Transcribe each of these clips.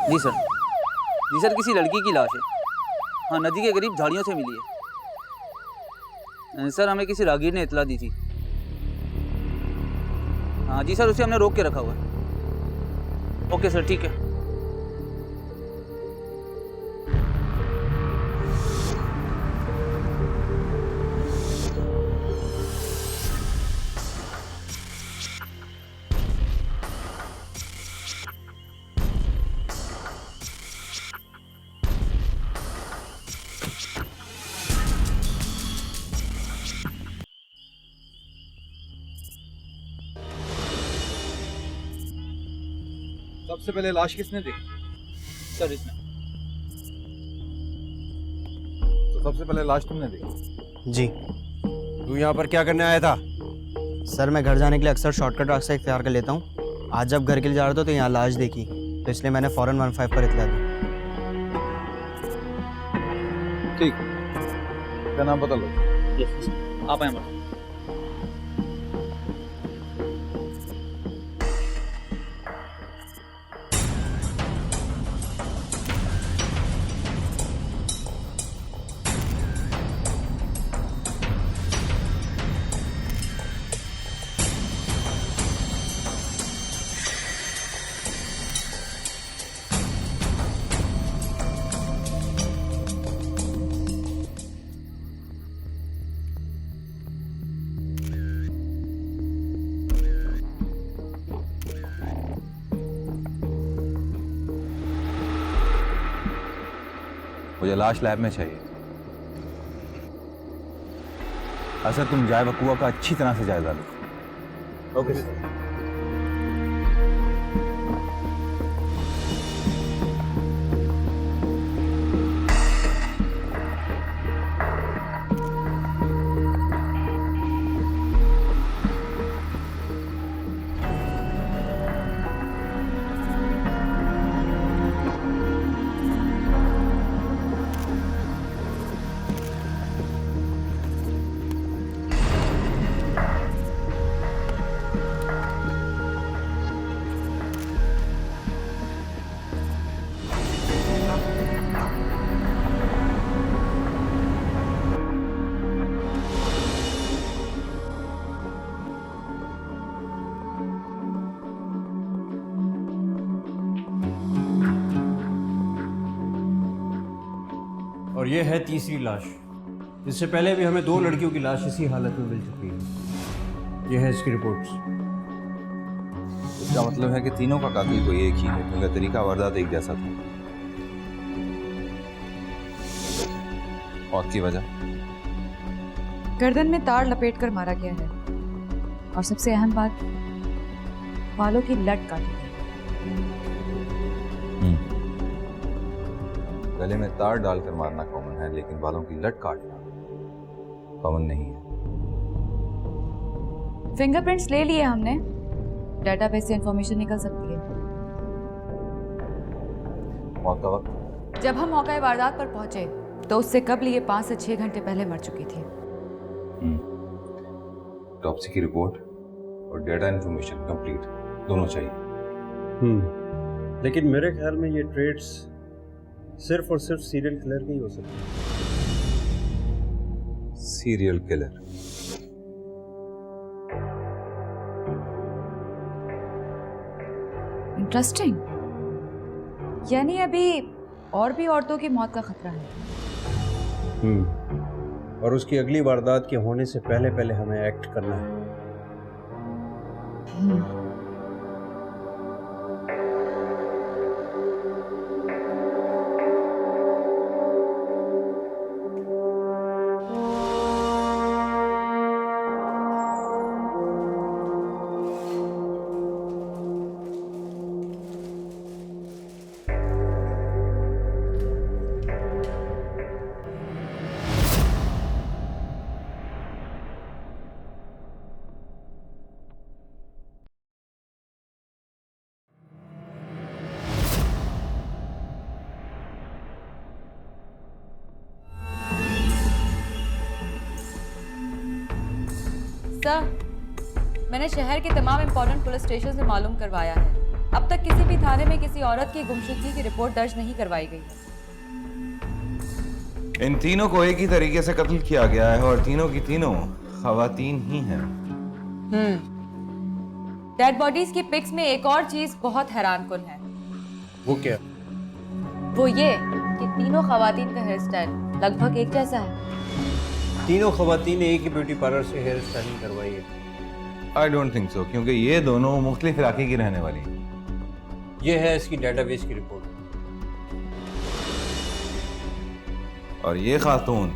जी sir. जी sir, किसी लड़की की लाश है। हाँ, नदी के करीब झाड़ियों से मिली है। सर, हमें किसी राहगीर ने इतला दी थी। हाँ जी सर, उसे हमने रोक के रखा हुआ है। ओके सर, ठीक है। सबसे पहले लाश किसने देखी? सर, इसमें। तो सबसे पहले लाश तुमने देखी? जी। तू यहाँ पर क्या करने आया था? सर, मैं घर जाने के लिए अक्सर शॉर्टकट रास्ता इख्तियार कर लेता हूँ। आज जब घर के लिए जा रहा था तो यहाँ लाश देखी, तो इसलिए मैंने फ़ौरन 15 पर इतला दी। ठीक, क्या नाम बता लो। आप आए हमारे। मुझे लाश लैब में चाहिए। असर, तुम जाए वकुआ का अच्छी तरह से जायजा लो। Okay sir. और ये है तीसरी लाश। इससे पहले भी हमें 2 लड़कियों की लाश इसी हालत में मिल चुकी है। ये है इसकी रिपोर्ट्स। इसका मतलब है कि तीनों का कातिल कोई एक ही है, क्योंकि तरीका वारदात एक जैसा था। मौत की वजह? गर्दन में तार लपेट कर मारा गया है, और सबसे अहम बात, बालों की लट काटी गई। गले में तार डालकर मारना कॉमन है, लेकिन बालों की लट काटना कॉमन नहीं है। फिंगरप्रिंट्स ले लिए हमने, डेटाबेस से इंफॉर्मेशन निकल सकती है। मौत का वक्त? जब हम मौका वारदात पर पहुंचे तो उससे कबल ये 5 से 6 घंटे पहले मर चुकी थी। ऑटोप्सी की रिपोर्ट और डेटा इंफॉर्मेशन कंप्लीट दोनों चाहिए। लेकिन मेरे ख्याल में ये ट्रेड्स सिर्फ और सिर्फ सीरियल किलर के ही हो सकते हैं। Serial killer? इंटरेस्टिंग। यानी अभी और भी औरतों की मौत का खतरा है। और उसकी अगली वारदात के होने से पहले पहले हमें एक्ट करना है। सर, मैंने शहर के तमाम इम्पोर्टेंट पुलिस स्टेशन से मालूम करवाया है। अब तक किसी भी थाने में किसी औरत की गुमशुदगी की रिपोर्ट दर्ज नहीं करवाई गई है। इन तीनों को एक ही तरीके से कत्ल किया गया है और तीनों की तीनों खवातीन ही हैं। डेड बॉडीज की पिक्स में एक और चीज बहुत हैरानकुन है। वो क्या? वो ये कि तीनों खवातीन का हेयर स्टाइल लगभग एक जैसा है। तीनों खवातीन ने एक ही ब्यूटी पार्लर से हेयर स्टाइलिंग करवाई है। आई डोंट थिंक सो, क्योंकि ये दोनों मुख्तलिफ इलाके की रहने वाली हैं। ये है इसकी डेटाबेस की रिपोर्ट। और ये खातून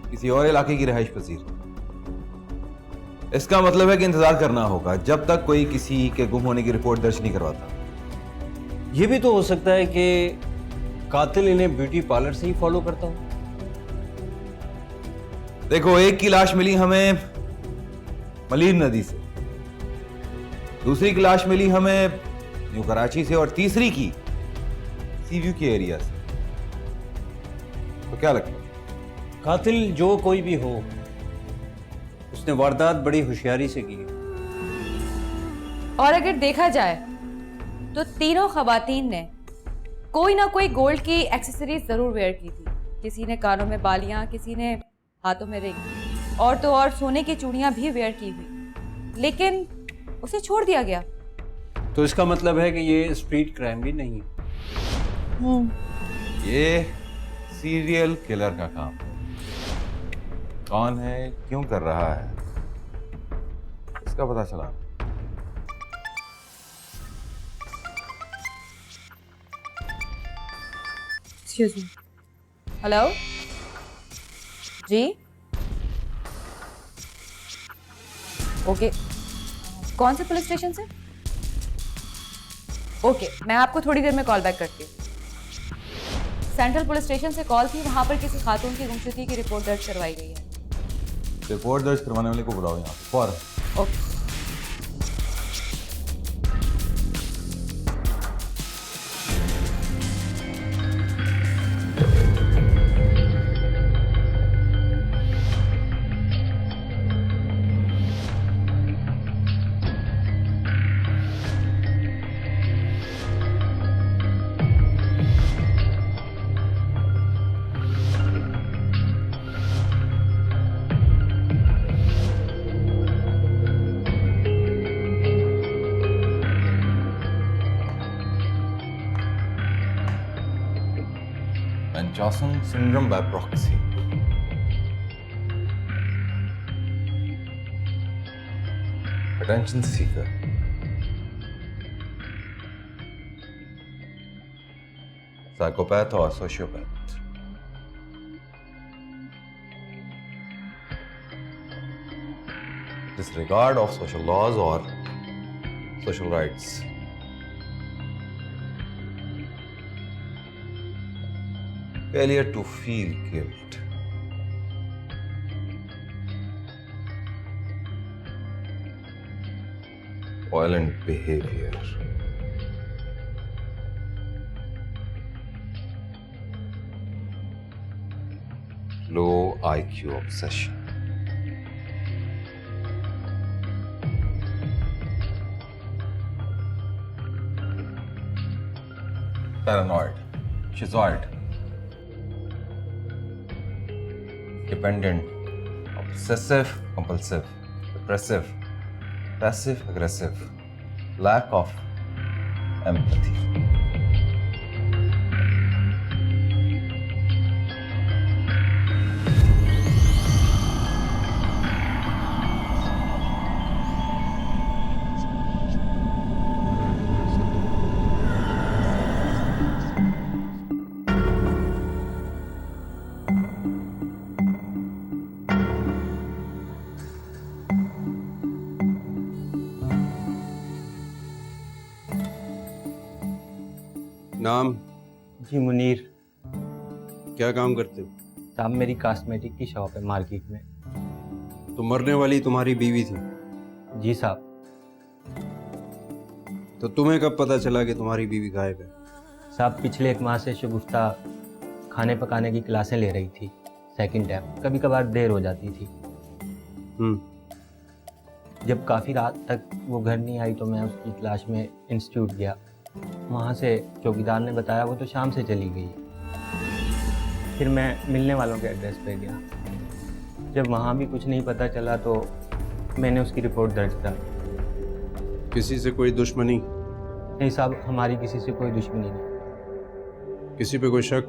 किसी और इलाके की रिहाइश पजीर। इसका मतलब है कि इंतजार करना होगा जब तक कोई किसी के गुम होने की रिपोर्ट दर्ज नहीं करवाता। ये भी तो हो सकता है कि कातिल इन्हें ब्यूटी पार्लर से ही फॉलो करता हो। देखो, एक की लाश मिली हमें मलीम नदी से, दूसरी की लाश मिली हमें न्यू कराची से और तीसरी की सीव्यू के एरिया से। तो क्या लगता है? कातिल जो कोई भी हो, उसने वारदात बड़ी होशियारी से की है। और अगर देखा जाए तो तीनों खवातीन ने कोई ना कोई गोल्ड की एक्सेसरीज जरूर वेयर की थी। किसी ने कानों में बालियां, किसी ने हाथों में रिंग, और तो और सोने की चूड़ियां भी वेयर की हुई, लेकिन उसे छोड़ दिया गया। तो इसका मतलब है कि ये स्ट्रीट क्राइम भी नहीं है। ये सीरियल किलर का काम है। कौन है, क्यों कर रहा है, इसका पता चला। Excuse me. हेलो जी। ओके, कौन से पुलिस स्टेशन से? ओके, मैं आपको थोड़ी देर में कॉल बैक करती हूँ। सेंट्रल पुलिस स्टेशन से कॉल थी, वहां पर किसी खातून की गुमशुदगी की रिपोर्ट दर्ज करवाई गई है। रिपोर्ट दर्ज करवाने वाले को बुलाओ यहाँ फौरन। Okay. Munchausen syndrome by proxy. Attention seeker. Psychopath or sociopath. Disregard of social laws or social rights. Failure to feel guilt. Violent behavior. Low IQ obsession. Paranoid. Schizoid. Dependent, obsessive, compulsive, depressive, passive aggressive, lack of empathy. नाम? जी मुनीर क्या काम करते हो? साहब मेरी cosmetic की shop है market में। तो मरने वाली तुम्हारी बीवी थी, जी साहब। तो तुम्हें कब पता चला कि तुम्हारी बीवी गायब है? साहब पिछले 1 माह से शगुफ्ता खाने पकाने की क्लासें ले रही थी, सेकंड टाइम। कभी कभार देर हो जाती थी। जब काफ़ी रात तक वो घर नहीं आई तो मैं उसकी तलाश में इंस्टीट्यूट गया। वहाँ से चौकीदार ने बताया वो तो शाम से चली गई। फिर मैं मिलने वालों के एड्रेस पे गया। जब वहाँ भी कुछ नहीं पता चला तो मैंने उसकी रिपोर्ट दर्ज करा। किसी से कोई दुश्मनी? नहीं साहब, हमारी किसी से कोई दुश्मनी नहीं। किसी पे कोई शक?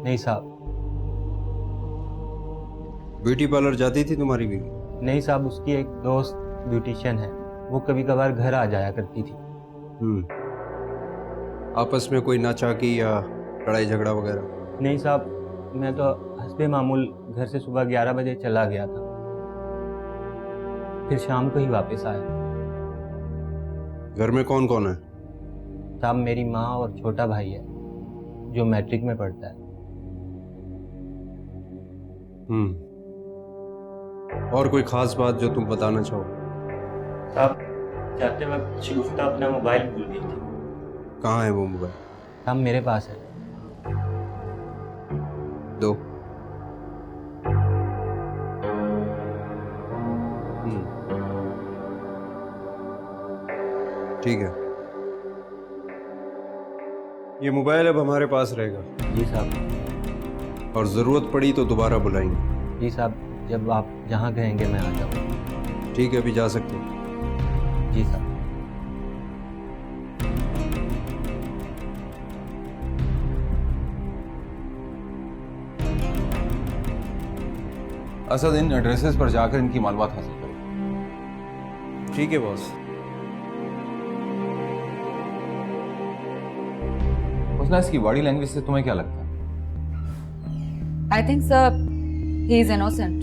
नहीं साहब। ब्यूटी पार्लर जाती थी तुम्हारी बीवी? नहीं साहब, उसकी एक दोस्त ब्यूटिशियन है, वो कभी कभार घर आ जाया करती थी। आपस में कोई नाचाकी या लड़ाई झगड़ा वगैरह? नहीं साहब, मैं तो हस्बे मामूल घर से सुबह 11 बजे चला गया था, फिर शाम को ही वापस आया। घर में कौन कौन है? साहब मेरी माँ और छोटा भाई है जो मैट्रिक में पढ़ता है। और कोई खास बात जो तुम बताना चाहो? साहब जाते वक्त शगुफ्ता अपना मोबाइल भूल गई थी। कहाँ है वो मोबाइल? साहब मेरे पास है। दो। ठीक है, ये मोबाइल अब हमारे पास रहेगा। जी साहब। और ज़रूरत पड़ी तो दोबारा बुलाएंगे। जी साहब, जब आप जहाँ कहेंगे मैं आ जाऊँगा। ठीक है, अभी जा सकते हैं। जी साहब। असद, इन एड्रेसेस पर जाकर इनकी मालूमात हासिल करो। ठीक है बॉस। उसना, इसकी बॉडी लैंग्वेज से तुम्हें क्या लगता है? I think sir he is innocent.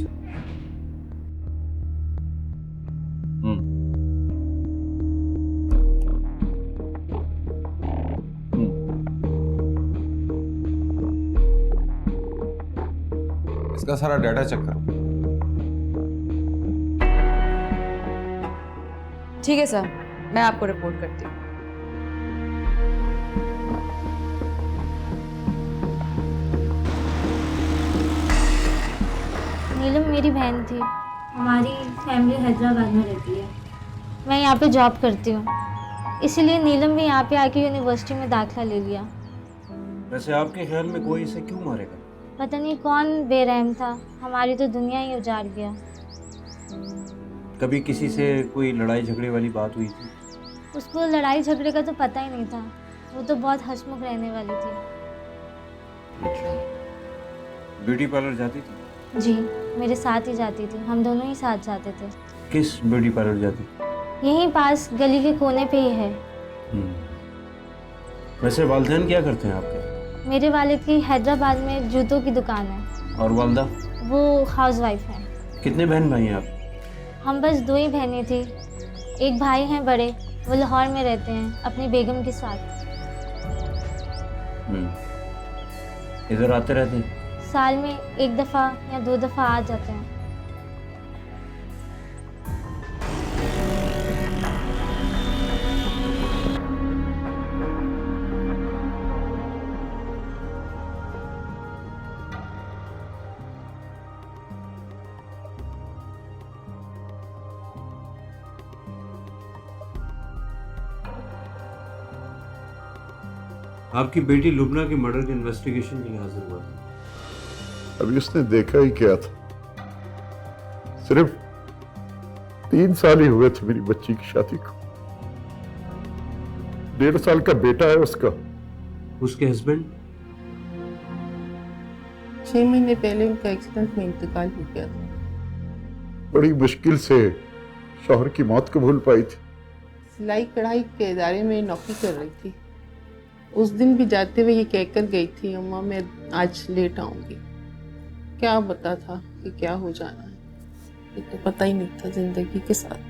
इसका सारा डाटा चेक करो। ठीक है सर, मैं आपको रिपोर्ट करती हूँ। नीलम मेरी बहन थी। हमारी फैमिली हैदराबाद में रहती है। मैं यहाँ पे जॉब करती हूँ, इसीलिए नीलम भी यहाँ पे आके यूनिवर्सिटी में दाखिला ले लिया। वैसे आपके ख्याल में कोई इसे क्यों मारेगा? पता नहीं कौन बेरहम था, हमारी तो दुनिया ही उजाड़ गया। कभी किसी से कोई लड़ाई झगड़े वाली बात हुई थी? उसको लड़ाई झगड़े का तो पता ही नहीं था, वो तो बहुत हंसमुख रहने वाली थी। ब्यूटी पार्लर जाती थी? जी, मेरे साथ ही जाती थी, हम दोनों ही साथ जाते थे। किस ब्यूटी पार्लर जाती? यहीं पास गली के कोने पे ही है। वैसे वालिदैन क्या करते हैं आपके? मेरे वालिद की हैदराबाद में जूतों की दुकान है। और वालदा? वो हाउसवाइफ है। कितने बहन भाई हैं आप? हम बस 2 ही बहनें थी। एक भाई हैं बड़े, वो लाहौर में रहते हैं अपनी बेगम के साथ। इधर आते रहते हैं? साल में 1 दफ़ा या 2 दफ़ा आ जाते हैं। आपकी बेटी लुबना के मर्डर के इन्वेस्टिगेशन के लिए हाजिर हुआ था। अभी उसने देखा ही क्या था। सिर्फ 3 साल ही हुए थे मेरी बच्ची की शादी को। 1.5 साल का बेटा है उसका। उसके हस्बैंड? 6 महीने पहले उनका एक्सीडेंट में इंतकाल हो गया था। बड़ी मुश्किल से शौहर की मौत को भूल पाई थी। सिलाई कढ़ाई के इदारे में नौकरी कर रही थी। उस दिन भी जाते हुए ये कहकर गई थी, अम्मा मैं आज लेट आऊंगी। क्या पता था कि क्या हो जाना है, ये तो पता ही नहीं था जिंदगी के साथ।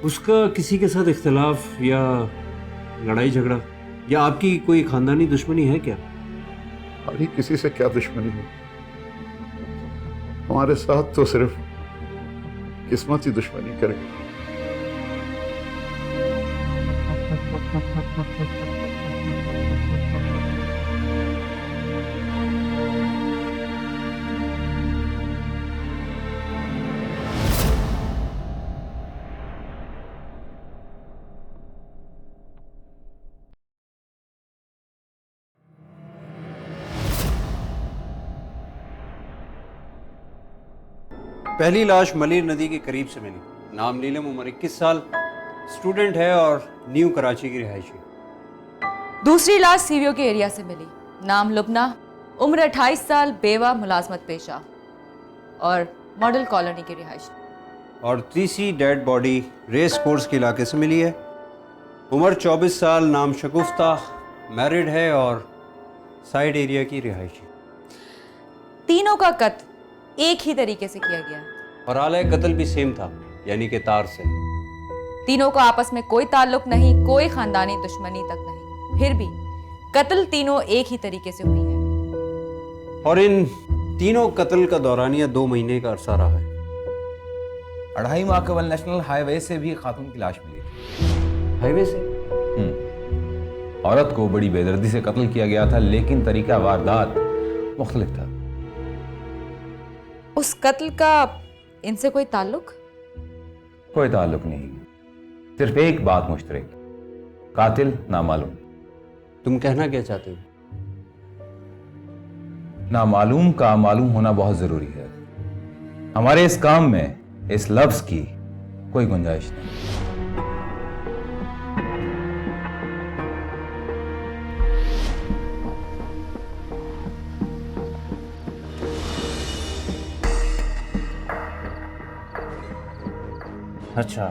उसका किसी के साथ इख्तलाफ या लड़ाई झगड़ा या आपकी कोई खानदानी दुश्मनी है क्या? अभी किसी से क्या दुश्मनी है, हमारे साथ तो सिर्फ किस्मत ही दुश्मनी करेगी। पहली लाश मलिर नदी के करीब से मिली। नाम नीलम, उम्र 21 साल, स्टूडेंट है और न्यू कराची की रिहायशी। दूसरी लाश सीवियो के एरिया से मिली। नाम लुबना, उम्र 28 साल, बेवा, मुलाजमत पेशा और मॉडल कॉलोनी की रिहायशी। और तीसरी डेड बॉडी रेस कोर्स के इलाके से मिली है। उम्र 24 साल, नाम शगुफ्ता, मैरिड है और साइड एरिया की रिहायशी। तीनों का कत्ल एक ही तरीके से किया गया है और आलय कत्ल भी सेम था, यानी कि तार से। तीनों का आपस में कोई ताल्लुक नहीं, कोई खानदानी दुश्मनी तक नहीं, फिर भी कत्ल तीनों एक ही तरीके से हुई है। और इन तीनों कत्ल का दौरानिया 2 महीने का अरसा रहा है। 2.5 माह कबल नेशनल हाईवे से भी खातून की लाश मिली। हाईवे से? औरत को बड़ी बेदर्दी से कत्ल किया गया था, लेकिन तरीका वारदात मुख्तलिफ था। उस कत्ल का इनसे कोई ताल्लुक? कोई ताल्लुक नहीं, सिर्फ एक बात मुश्तरक, कातिल नामालूम। तुम कहना क्या चाहते हो? नामालूम का मालूम होना बहुत जरूरी है। हमारे इस काम में इस लफ्ज की कोई गुंजाइश नहीं। अच्छा,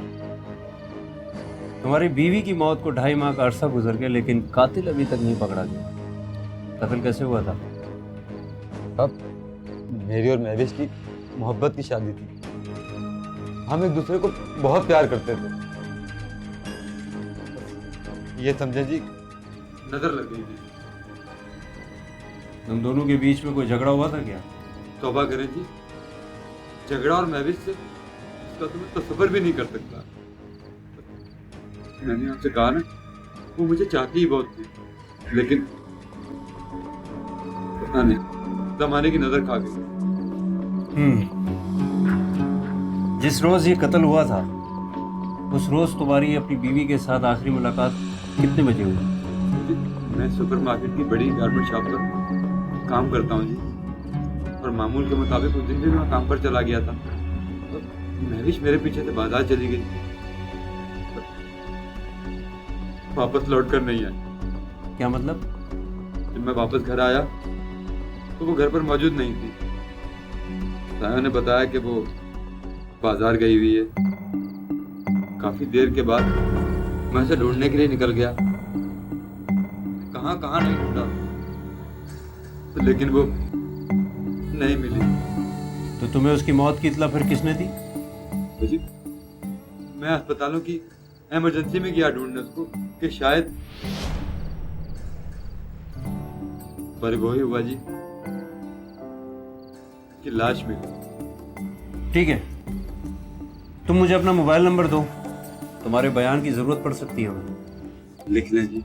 तुम्हारी बीवी की मौत को 2.5 माह का अरसा गुजर गया, लेकिन कातिल अभी तक नहीं पकड़ा गया। कत्ल कैसे हुआ था? अब मेरी और महवेश की मोहब्बत की शादी थी। हम एक दूसरे को बहुत प्यार करते थे। ये समझे जी, नजर लग गई थी। तुम दोनों के बीच में कोई झगड़ा हुआ था क्या? तौबा करें जी, झगड़ा और महविश से इसका तो मैं तसव्वुर भी नहीं कर सकता। मैंने आपसे कहा ना, वो मुझे चाहती ही बहुत थी, लेकिन पता नहीं जमाने की नजर खा गई। जिस रोज ये कत्ल हुआ था, उस रोज तुम्हारी अपनी बीवी के साथ आखिरी मुलाकात कितने बजे हुई? मैं सुपरमार्केट की बड़ी गारमेंट शॉप पर काम करता हूँ जी, और मामूल के मुताबिक उस दिन भी मैं काम पर चला गया था। महविश मेरे पीछे से बाजार चली गई, वापस लौट कर नहीं आई। क्या मतलब? जब मैं वापस घर आया तो वो घर पर मौजूद नहीं थी। साया ने बताया कि वो बाजार गई हुई है। काफी देर के बाद मैं उसे ढूंढने के लिए निकल गया। कहाँ कहाँ नहीं ढूंढा, तो लेकिन वो नहीं मिली। तो तुम्हें उसकी मौत की इत्ला फिर किसने दी? जी, मैं अस्पतालों की इमरजेंसी में गया ढूंढने उसको कि शायद, पर वही हुआ जी कि लाश मिली। ठीक है, तुम मुझे अपना मोबाइल नंबर दो, तुम्हारे बयान की जरूरत पड़ सकती है हमें। लिख लें जी।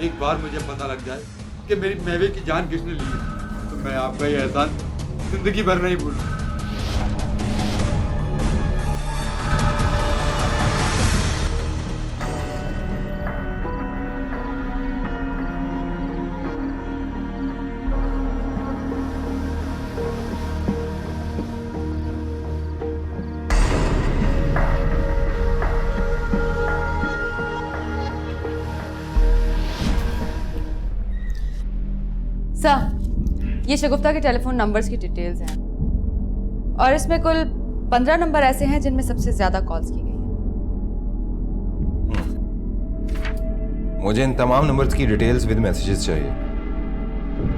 एक बार मुझे पता लग जाए कि मेरी महवे की जान किसने ली है, तो मैं आपका ये एहसान जिंदगी भर नहीं भूलूंगा। सर, ये शगुफ्ता के टेलीफोन नंबर्स की डिटेल्स हैं और इसमें कुल 15 नंबर ऐसे हैं जिनमें सबसे ज्यादा कॉल्स की गई हैं। मुझे इन तमाम नंबर्स की डिटेल्स विद मैसेजेस चाहिए।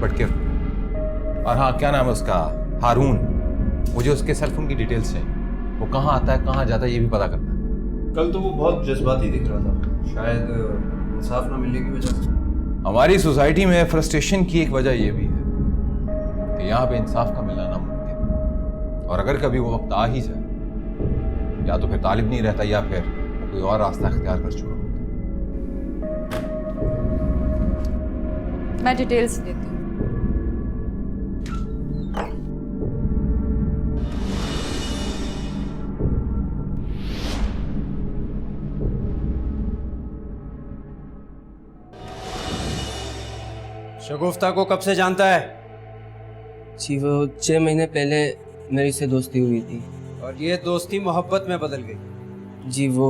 बट क्या? और हाँ, क्या नाम है उसका? हारून। मुझे उसके सेलफोन की डिटेल्स चाहिए। वो कहाँ आता है, कहाँ जाता है, ये भी पता करना है। कल तो वो बहुत जज्बाती दिख रहा था, शायद इंसाफ ना मिलने की वजह से। हमारी सोसाइटी में फ्रस्ट्रेशन की एक वजह यह भी है कि यहाँ पे इंसाफ का मिलना नामुमकिन है। और अगर कभी वो वक्त आ ही जाए, या तो फिर तालिब नहीं रहता या फिर कोई और रास्ता इख्तियार कर चुका होता। मैं डिटेल्स देती हूँ। शगुफ्ता को कब से जानता है? जी वो 6 महीने पहले मेरी से दोस्ती हुई थी। और ये दोस्ती मोहब्बत में बदल गई? जी वो,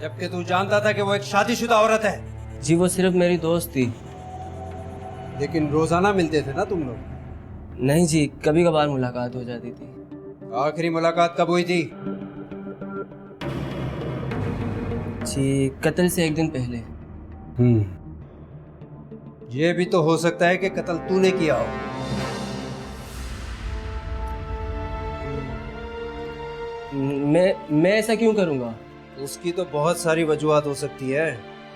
जबकि तू जानता था कि वो एक शादीशुदा औरत है। जी वो सिर्फ मेरी दोस्त थी। लेकिन रोजाना मिलते थे ना तुम लोग? नहीं जी, कभी कभार मुलाकात हो जाती थी। आखिरी मुलाकात कब हुई थी? जी कत्ल से 1 दिन पहले। ये भी तो हो सकता है कि कत्ल तूने किया हो। मैं ऐसा क्यों करूँगा? उसकी तो बहुत सारी वजूहात हो सकती है।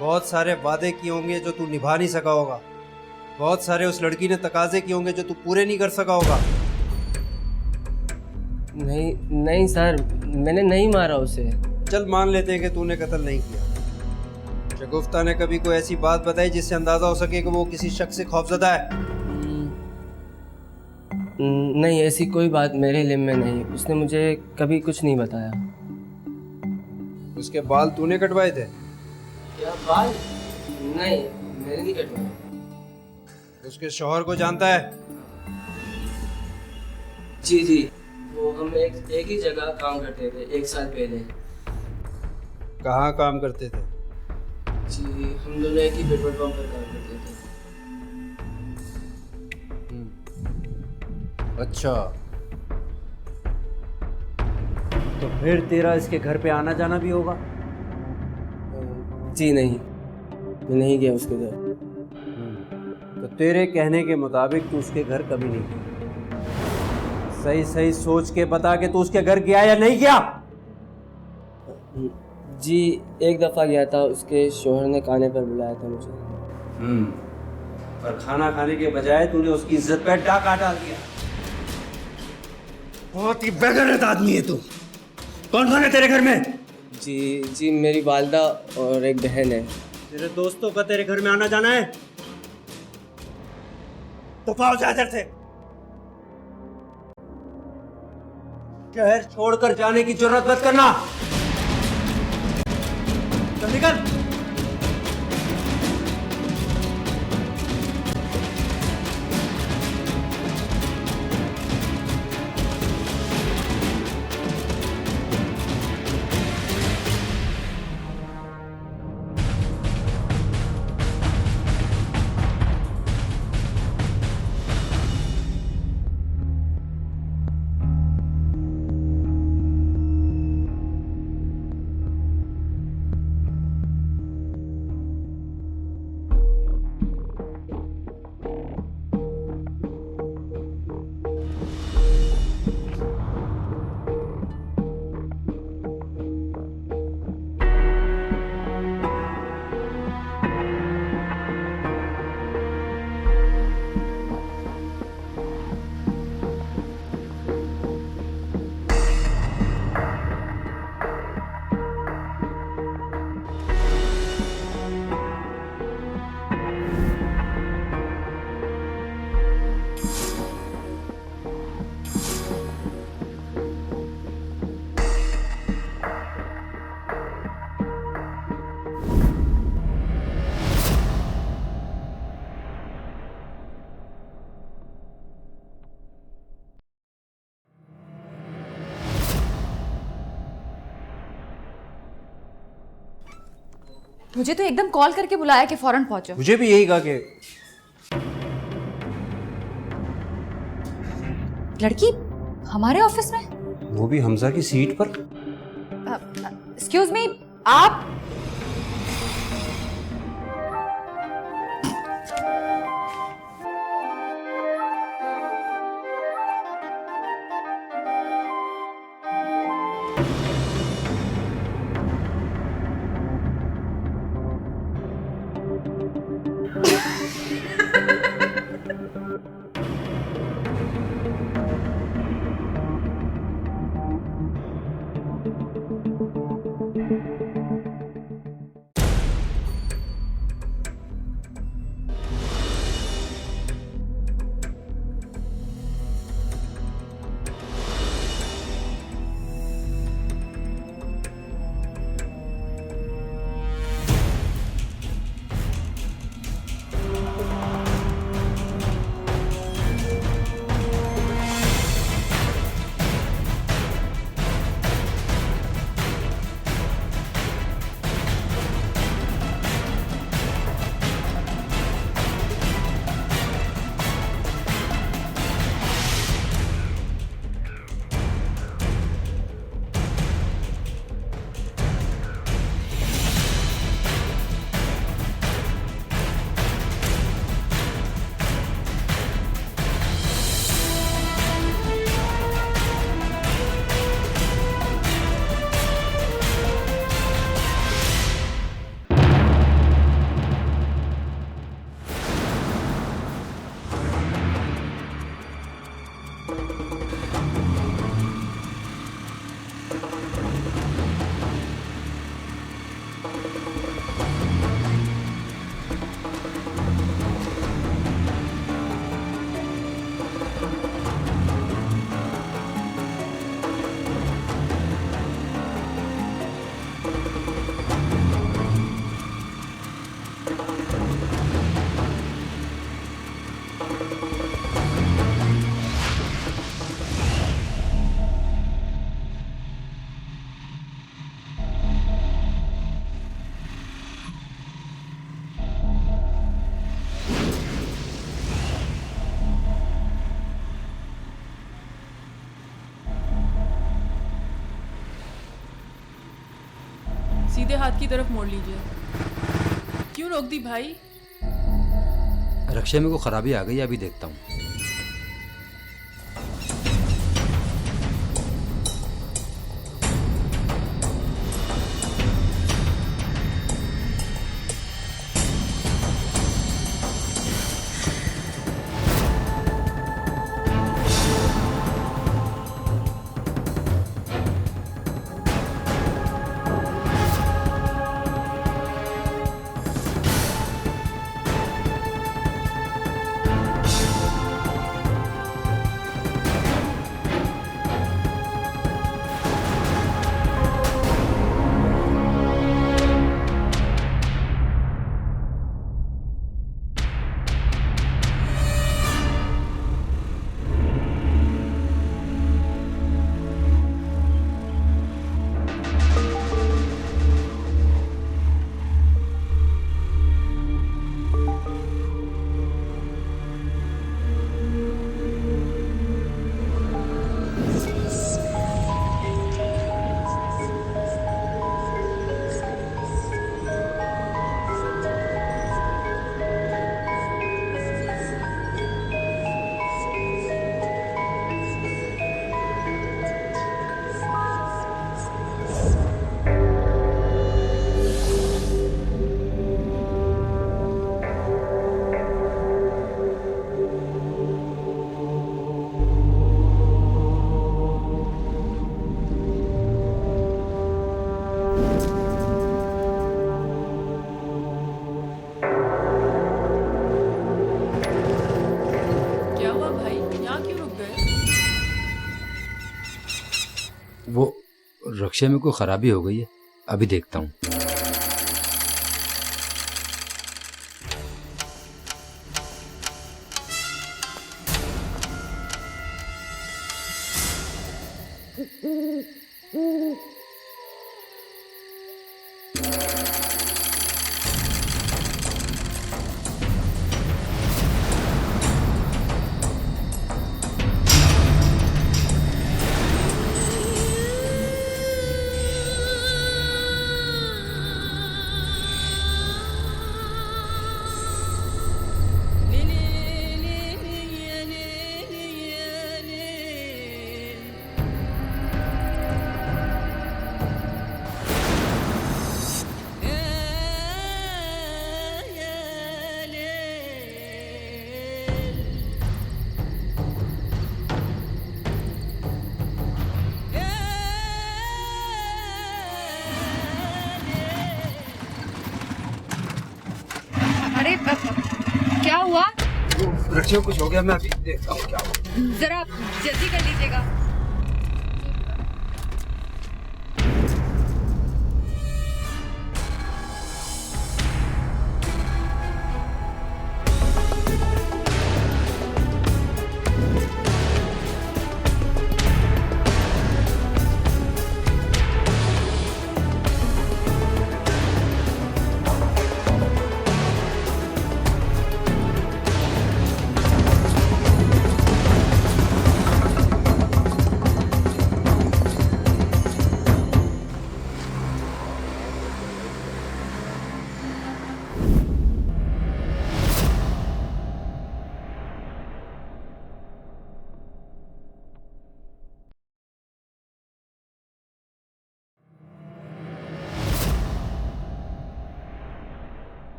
बहुत सारे वादे किए होंगे जो तू निभा नहीं सका होगा। बहुत सारे उस लड़की ने तकाजे किए होंगे जो तू पूरे नहीं कर सका होगा। नहीं सर, मैंने नहीं मारा उसे। चल मान लेते हैं कि तूने कत्ल नहीं किया। शगुफ्ता ने कभी कोई ऐसी बात बताई जिससे अंदाजा हो सके कि वो किसी शख्स से खौफजदा है? नहीं, ऐसी कोई बात मेरे इल्म में नहीं। उसने मुझे कभी कुछ नहीं बताया। उसके बाल तूने कटवाए थे? क्या बाल? नहीं, मैंने नहीं कटवाए। उसके शौहर को जानता है? जी वो हम एक ही जगह काम करते थे 1 साल पहले। कहाँ काम करते थे? जी हम दोनों एक ही पेट्रोल पंप पर काम करते थे। अच्छा, तो फिर तेरा इसके घर पे आना जाना भी होगा? जी नहीं, मैं नहीं गया उसके घर। तो तेरे कहने के मुताबिक तू उसके घर कभी नहीं गया। सही सही सोच के बता कि तू उसके घर गया या नहीं गया? जी 1 दफ़ा गया था, उसके शोहर ने खाने पर बुलाया था मुझे। पर खाना खाने के बजाय तूने उसकी इज्जत पे डाका डाल दिया। बहुत ही बेगैरत आदमी है तू। कौन कौन है तेरे घर में? जी मेरी वालदा और एक बहन है। तेरे दोस्तों का तेरे घर में आना जाना है? तो पाओ जा इधर से। शहर छोड़कर जाने की जरूरत मत करना। चल निकल। मुझे तो एकदम कॉल करके बुलाया कि फौरन पहुंचो। मुझे भी यही कहा कि लड़की हमारे ऑफिस में? वो भी हमजा की सीट पर। एक्सक्यूज मी, आप? हाथ की तरफ मोड़ लीजिए। क्यों रोक दी भाई? रक्षा में कोई खराबी आ गई है, अभी देखता हूँ। वो रक्षा में कोई खराबी हो गई है, अभी देखता हूँ। अरे क्या हुआ? रक्षा कुछ हो गया, मैं अभी देखता हूँ क्या हुआ। जरा जल्दी कर लीजिएगा।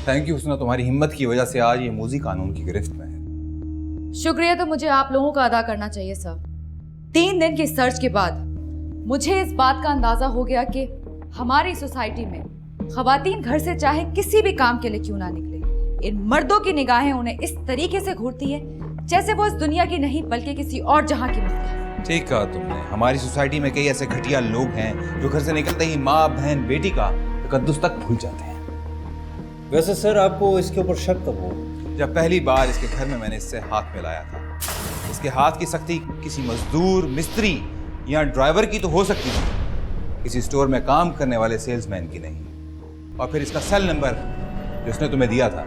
थैंक यू हुस्ना, तुम्हारी हिम्मत की वजह से आज ये मूजी कानून की गिरफ्त में है। शुक्रिया तो मुझे आप लोगों का अदा करना चाहिए सर। 3 दिन की सर्च के बाद मुझे इस बात का अंदाजा हो गया कि हमारी सोसाइटी में खवातीन घर से चाहे किसी भी काम के लिए क्यों ना निकले, इन मर्दों की निगाहें उन्हें इस तरीके से घूरती है जैसे वो इस दुनिया की नहीं बल्कि किसी और जहां की मुख्तार। ठीक कहा तुमने। हमारी सोसाइटी में कई ऐसे घटिया लोग हैं जो घर से निकलते ही माँ बहन बेटी का तकद्दुस तक भूल जाते हैं। वैसे सर आपको इसके ऊपर शक कब हो? जब पहली बार इसके घर में मैंने इससे हाथ मिलाया था। इसके हाथ की सख्ती किसी मजदूर, मिस्त्री या ड्राइवर की तो हो सकती थी, किसी स्टोर में काम करने वाले सेल्समैन की नहीं। और फिर इसका सेल नंबर जो उसने तुम्हें दिया था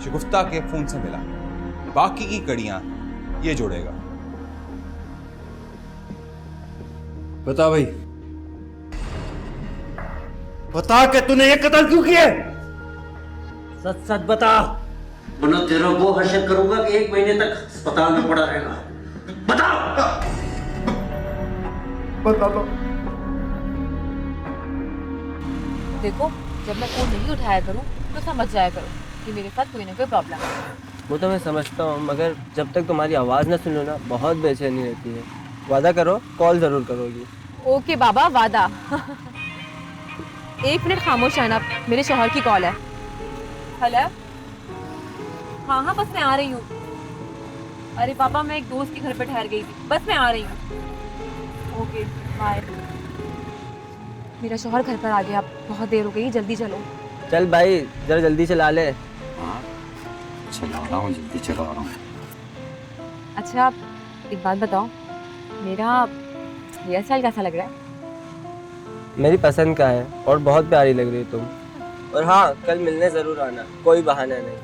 शगुफ्ता के फोन से मिला। बाकी की कड़ियां ये जोड़ेगा। बता भाई, बता के तूने ये कत्ल क्यों किए? सच सच बता, वरना तेरा वो हशर करूंगा कि 1 महीने तक अस्पताल में पड़ा रहेगा। बता। बता दो। देखो, जब मैं फोन नहीं उठाया करूँ तो समझ जाया करो कि मेरे साथ कोई ना कोई प्रॉब्लम है। वो तो मैं समझता हूँ, मगर जब तक तुम्हारी आवाज़ ना सुनो ना बहुत बेचैनी रहती है। वादा करो कॉल ज़रूर करोगी। ओके बाबा, वादा। 1 मिनट खामोश रहना, मेरे शौहर की कॉल है। हेलो। हाँ हाँ, बस मैं आ रही हूँ। अरे पापा, मैं एक दोस्त के घर पे ठहर गई थी, बस मैं आ रही हूँ। Okay bye. मेरा शौहर घर पर आ गया, बहुत देर हो गई, जल्दी चलो। चल भाई, जरा जल्दी चला ले। हाँ चला रहा हूँ, जल्दी चला रहा हूँ। अच्छा, एक बात बताओ, मेरा हेयर स्टाइल कैसा लग रहा है? मेरी पसंद का है और बहुत प्यारी लग रही तुम। और हाँ, कल मिलने ज़रूर आना, कोई बहाना नहीं।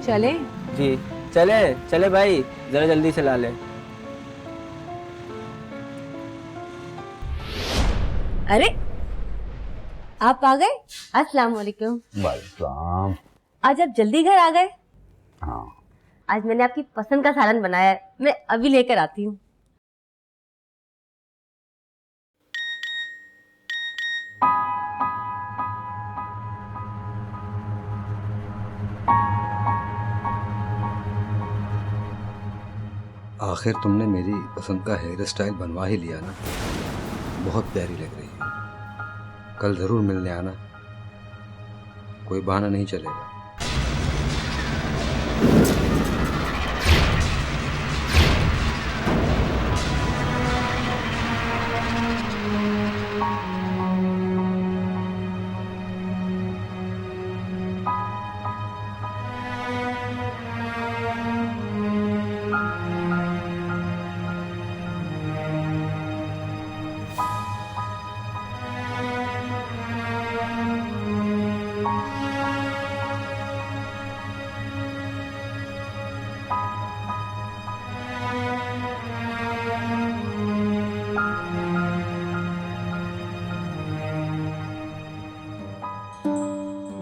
चले? जी चले चले भाई, ज़रा जल्दी चला ले। अरे आप आ गए? अस्सलाम वालेकुम। वालेकुम। आज आप जल्दी घर आ गए? हाँ। आज मैंने आपकी पसंद का सालन बनाया है, मैं अभी लेकर आती हूँ। आखिर तुमने मेरी पसंद का हेयर स्टाइल बनवा ही लिया ना। बहुत प्यारी लग रही है। कल ज़रूर मिलने आना, कोई बहाना नहीं चलेगा।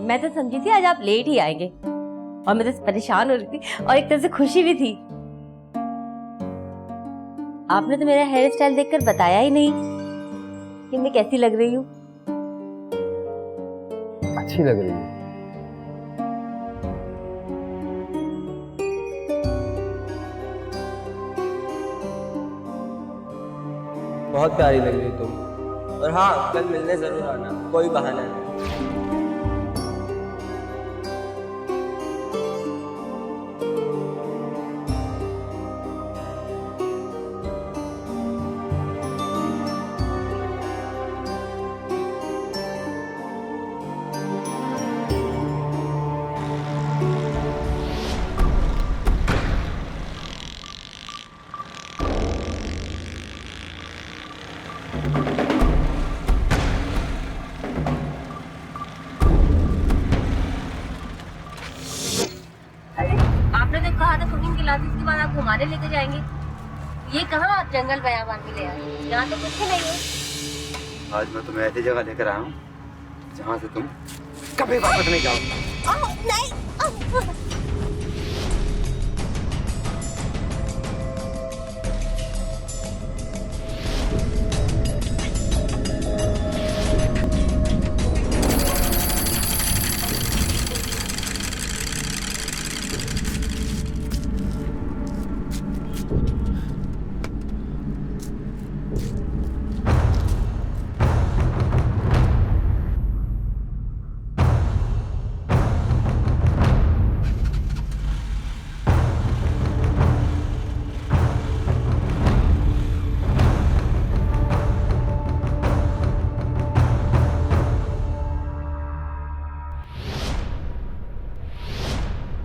मैं तो समझी थी आज आप लेट ही आएंगे, और मैं तो परेशान हो रही थी और एक तरह से खुशी भी थी। आपने तो मेरा हेयर स्टाइल देखकर बताया ही नहीं कि मैं कैसी लग रही हूँ। अच्छी लग रही है। बहुत प्यारी लग रही तुम। और हाँ, कल मिलने ज़रूर आना, कोई बहाना नहीं। आपने तो कहा था कुकिंग क्लासेस के बाद आप घुमाने लेके जाएंगे। ये कहाँ आप जंगल बयाबान में ले आए? यहाँ तो कुछ भी नहीं है। आज मैं तुम्हें ऐसी जगह लेकर आया हूँ जहाँ से तुम कभी वापस नहीं जाओगे। नहीं।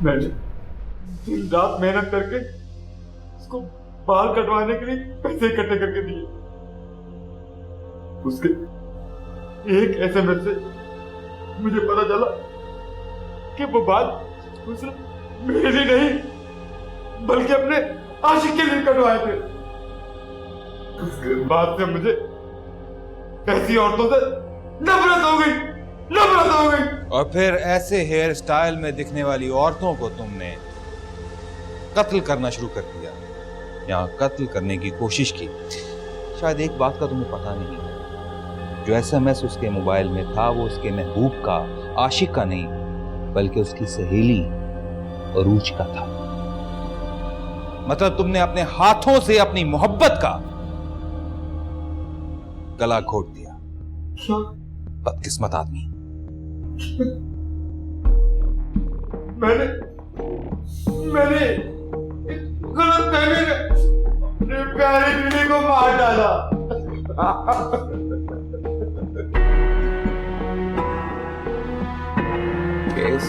मैंने दिन रात मेहनत करके उसको बाल कटवाने के लिए पैसे इकट्ठे करके दिए। उसके एक एसएमएस से मुझे पता चला कि वो बाल उसने मेरे लिए नहीं बल्कि अपने आशिक के लिए कटवाए थे। उसके बाद से मुझे ऐसी औरतों से नफरत हो गई, नफरत हो गई। और फिर ऐसे हेयर स्टाइल में दिखने वाली औरतों को तुमने कत्ल करना शुरू कर दिया या कत्ल करने की कोशिश की। शायद एक बात का तुम्हें पता नहीं है, जो एसएमएस उसके मोबाइल में था वो उसके महबूब का, आशिक का नहीं, बल्कि उसकी सहेली अरूज का था। मतलब तुमने अपने हाथों से अपनी मोहब्बत का गला घोट दिया। बदकिस्मत आदमी। मैंने गलत फहमी में अपने प्यारी बीवी को मार डाला। केस